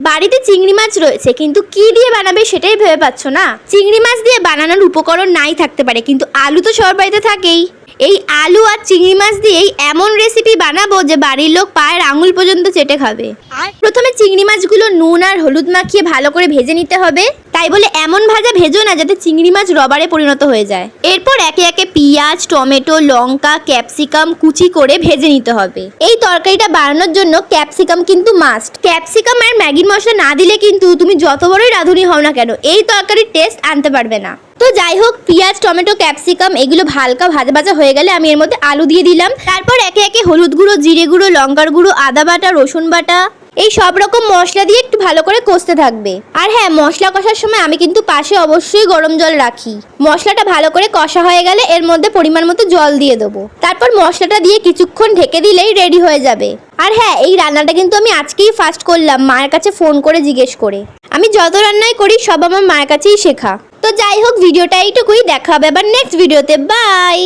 বাড়িতে চিংড়ি মাছ রয়েছে, কিন্তু কি দিয়ে বানাবে সেটাই ভেবে পাচ্ছ না। চিংড়ি মাছ দিয়ে বানানোর উপকরণ নাই থাকতে পারে, কিন্তু আলু তো সবার বাড়িতে থাকেই। এই আলু আর চিংড়ি মাছ দিয়েই এমন রেসিপি বানাবো যে বাড়ির লোক পায়ের আঙুল পর্যন্ত চেটে খাবে। প্রথমে চিংড়ি মাছগুলো নুন আর হলুদ মাখিয়ে ভালো করে ভেজে নিতে হবে। তাই বলে এমন ভাজা ভেজো না যাতে চিংড়ি মাছ রবারে পরিণত হয়ে যায়। এরপর একে একে পেঁয়াজ, টমেটো, লঙ্কা, ক্যাপসিকাম কুচি করে ভেজে নিতে হবে। এই তরকারিটা বানানোর জন্য ক্যাপসিকাম কিন্তু মাস্ট। ক্যাপসিকাম আর ম্যাগির মশলা না দিলে কিন্তু তুমি যত বড়ই রাঁধুনি হও না কেন এই তরকারির টেস্ট আনতে পারবে না। তো যাই হোক, পেঁয়াজ, টমেটো, ক্যাপসিকাম এগুলো হালকা ভাজা ভাজা হয়ে গেলে আমি এর মধ্যে আলু দিয়ে দিলাম। তারপর একে একে হলুদ গুঁড়ো, জিরে গুঁড়ো, লঙ্কার গুঁড়ো, আদা বাটা, রসুন বাটা এই সব রকম মশলা দিয়ে একটু ভালো করে কষতে থাকবে। আর হ্যাঁ, মশলা কষার সময় আমি কিন্তু পাশে অবশ্যই গরম জল রাখি। মশলাটা ভালো করে কষা হয়ে গেলে এর মধ্যে পরিমাণ মতো জল দিয়ে দেবো। তারপর মশলাটা দিয়ে কিছুক্ষণ ঢেকে দিলেই রেডি হয়ে যাবে। আর হ্যাঁ, এই রান্নাটা কিন্তু আমি আজকেই ফার্স্ট করলাম, মায়ের কাছে ফোন করে জিজ্ঞেস করে। আমি যত রান্নাই করি সব আমার মায়ের কাছেই শেখা। তো যাই হোক, ভিডিওটা এইটুকুই। দেখা হবে আবার নেক্সট ভিডিওতে। বাই।